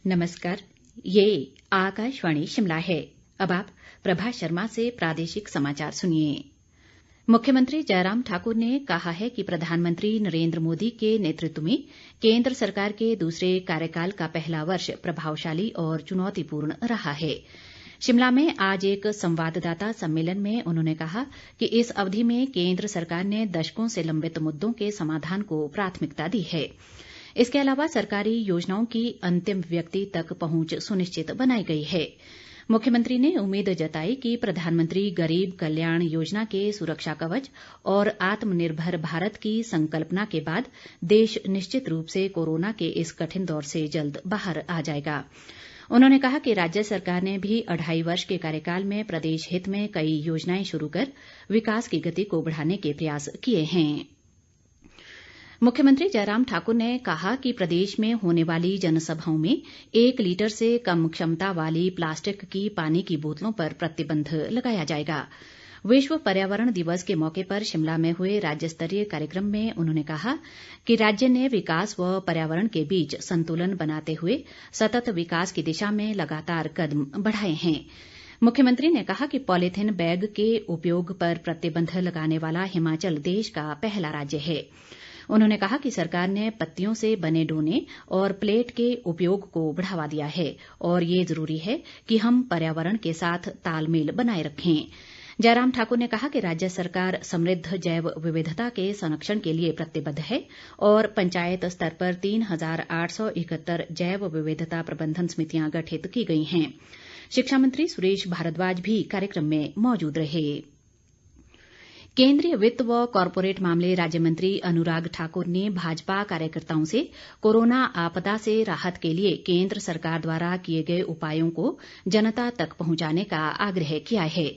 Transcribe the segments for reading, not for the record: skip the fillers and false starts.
नमस्कार। ये आकाशवाणी शिमला है। अब आप प्रभा शर्मा से प्रादेशिक समाचार सुनिए। मुख्यमंत्री जयराम ठाकुर ने कहा है कि प्रधानमंत्री नरेंद्र मोदी के नेतृत्व में केंद्र सरकार के दूसरे कार्यकाल का पहला वर्ष प्रभावशाली और चुनौतीपूर्ण रहा है। शिमला में आज एक संवाददाता सम्मेलन में उन्होंने कहा कि इस अवधि में केंद्र सरकार ने दशकों से लंबित मुद्दों के समाधान को प्राथमिकता दी है। इसके अलावा सरकारी योजनाओं की अंतिम व्यक्ति तक पहुंच सुनिश्चित बनाई गई है। मुख्यमंत्री ने उम्मीद जताई कि प्रधानमंत्री गरीब कल्याण योजना के सुरक्षा कवच और आत्मनिर्भर भारत की संकल्पना के बाद देश निश्चित रूप से कोरोना के इस कठिन दौर से जल्द बाहर आ जाएगा। उन्होंने कहा कि राज्य सरकार ने भी 2.5 वर्ष के कार्यकाल में प्रदेश हित में कई योजनाएं शुरू कर विकास की गति को बढ़ाने के प्रयास किए हैं। मुख्यमंत्री जयराम ठाकुर ने कहा कि प्रदेश में होने वाली जनसभाओं में 1 लीटर से कम क्षमता वाली प्लास्टिक की पानी की बोतलों पर प्रतिबंध लगाया जाएगा। विश्व पर्यावरण दिवस के मौके पर शिमला में हुए राज्य स्तरीय कार्यक्रम में उन्होंने कहा कि राज्य ने विकास व पर्यावरण के बीच संतुलन बनाते हुए सतत विकास की दिशा में लगातार कदम बढ़ाए हैं। मुख्यमंत्री ने कहा कि पॉलीथीन बैग के उपयोग पर प्रतिबंध लगाने वाला हिमाचल देश का पहला राज्य है। उन्होंने कहा कि सरकार ने पत्तियों से बने डोने और प्लेट के उपयोग को बढ़ावा दिया है और ये जरूरी है कि हम पर्यावरण के साथ तालमेल बनाए रखें। जयराम ठाकुर ने कहा कि राज्य सरकार समृद्ध जैव विविधता के संरक्षण के लिए प्रतिबद्ध है और पंचायत स्तर पर 3,871 जैव विविधता प्रबंधन समितियां गठित की गई हैं। शिक्षा मंत्री सुरेश भारद्वाज भी कार्यक्रम में मौजूद रहे। केंद्रीय वित्त व कॉरपोरेट मामले राज्य मंत्री अनुराग ठाकुर ने भाजपा कार्यकर्ताओं से कोरोना आपदा से राहत के लिए केंद्र सरकार द्वारा किए गए उपायों को जनता तक पहुंचाने का आग्रह किया है।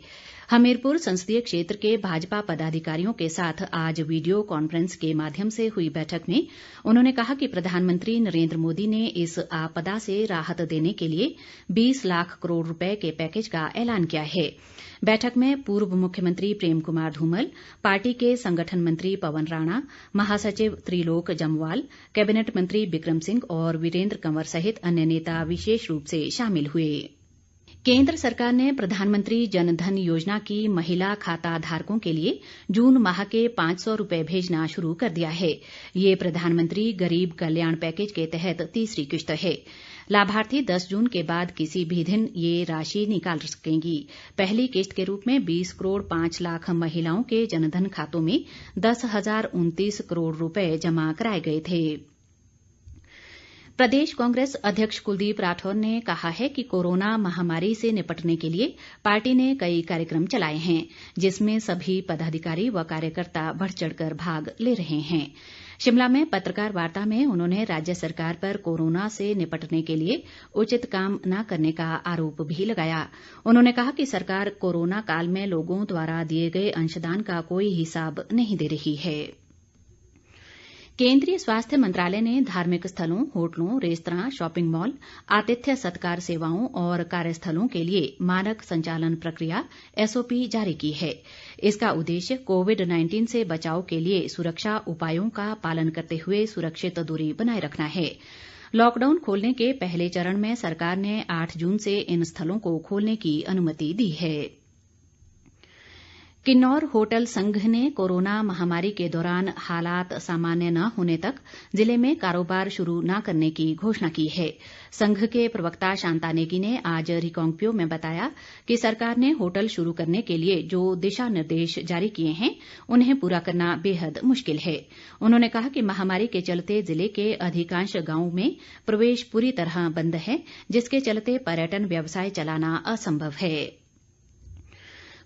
हमीरपुर संसदीय क्षेत्र के भाजपा पदाधिकारियों के साथ आज वीडियो कॉन्फ्रेंस के माध्यम से हुई बैठक में उन्होंने कहा कि प्रधानमंत्री नरेंद्र मोदी ने इस आपदा से राहत देने के लिए 20 लाख करोड़ रुपए के पैकेज का ऐलान किया है। बैठक में पूर्व मुख्यमंत्री प्रेम कुमार धूमल, पार्टी के संगठन मंत्री पवन राणा, महासचिव त्रिलोक जम्वाल, कैबिनेट मंत्री बिक्रम सिंह और वीरेंद्र कंवर सहित अन्य नेता विशेष रूप से शामिल हुए। केंद्र सरकार ने प्रधानमंत्री जनधन योजना की महिला खाता धारकों के लिए जून माह के 500 रुपए भेजना शुरू कर दिया है। ये प्रधानमंत्री गरीब कल्याण पैकेज के तहत तीसरी किश्त है। लाभार्थी 10 जून के बाद किसी भी दिन ये राशि निकाल सकेंगी। पहली किश्त के रूप में 20 करोड़ 5 लाख महिलाओं के जनधन खातों में 10,029 करोड़ रुपए जमा कराए गए थे। प्रदेश कांग्रेस अध्यक्ष कुलदीप राठौर ने कहा है कि कोरोना महामारी से निपटने के लिए पार्टी ने कई कार्यक्रम चलाए हैं, जिसमें सभी पदाधिकारी व कार्यकर्ता बढ़ चढ़कर भाग ले रहे हैं। शिमला में पत्रकार वार्ता में उन्होंने राज्य सरकार पर कोरोना से निपटने के लिए उचित काम न करने का आरोप भी लगाया। उन्होंने कहा कि सरकार कोरोना काल में लोगों द्वारा दिए गए अंशदान का कोई हिसाब नहीं दे रही है। केंद्रीय स्वास्थ्य मंत्रालय ने धार्मिक स्थलों, होटलों, रेस्तरां, शॉपिंग मॉल, आतिथ्य सत्कार सेवाओं और कार्यस्थलों के लिए मानक संचालन प्रक्रिया SOP जारी की है। इसका उद्देश्य कोविड-19 से बचाव के लिए सुरक्षा उपायों का पालन करते हुए सुरक्षित दूरी बनाए रखना है। लॉकडाउन खोलने के पहले चरण में सरकार ने 8 जून से इन स्थलों को खोलने की अनुमति दी है। किन्नौर होटल संघ ने कोरोना महामारी के दौरान हालात सामान्य न होने तक जिले में कारोबार शुरू न करने की घोषणा की है। संघ के प्रवक्ता शांता नेगी ने आज रिकांगपिओ में बताया कि सरकार ने होटल शुरू करने के लिए जो दिशा निर्देश जारी किए हैं उन्हें पूरा करना बेहद मुश्किल है। उन्होंने कहा कि महामारी के चलते जिले के अधिकांश गांवों में प्रवेश पूरी तरह बंद है, जिसके चलते पर्यटन व्यवसाय चलाना असंभव है।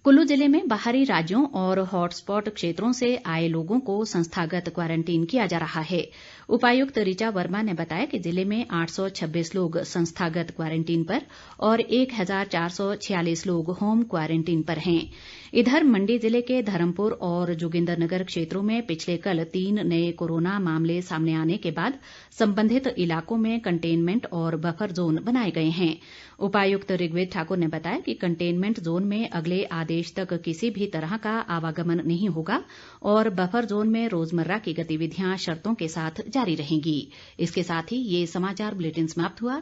कुल्लू जिले में बाहरी राज्यों और हॉटस्पॉट क्षेत्रों से आए लोगों को संस्थागत क्वारंटीन किया जा रहा है। उपायुक्त ऋचा वर्मा ने बताया कि जिले में 826 लोग संस्थागत क्वारंटीन पर और 1,446 लोग होम क्वारंटीन पर हैं। इधर मंडी जिले के धर्मपुर और जोगिंद्रनगर क्षेत्रों में पिछले कल 3 नए कोरोना मामले सामने आने के बाद संबंधित इलाकों में कंटेनमेंट और बफर जोन बनाए गए हैं। उपायुक्त ऋग्वेद ठाकुर ने बताया कि कंटेनमेंट जोन में अगले आदेश तक किसी भी तरह का आवागमन नहीं होगा और बफर जोन में रोजमर्रा की गतिविधियां शर्तों के साथ जारी रहेंगी। इसके साथ ही ये समाचार बुलेटिन समाप्त हुआ।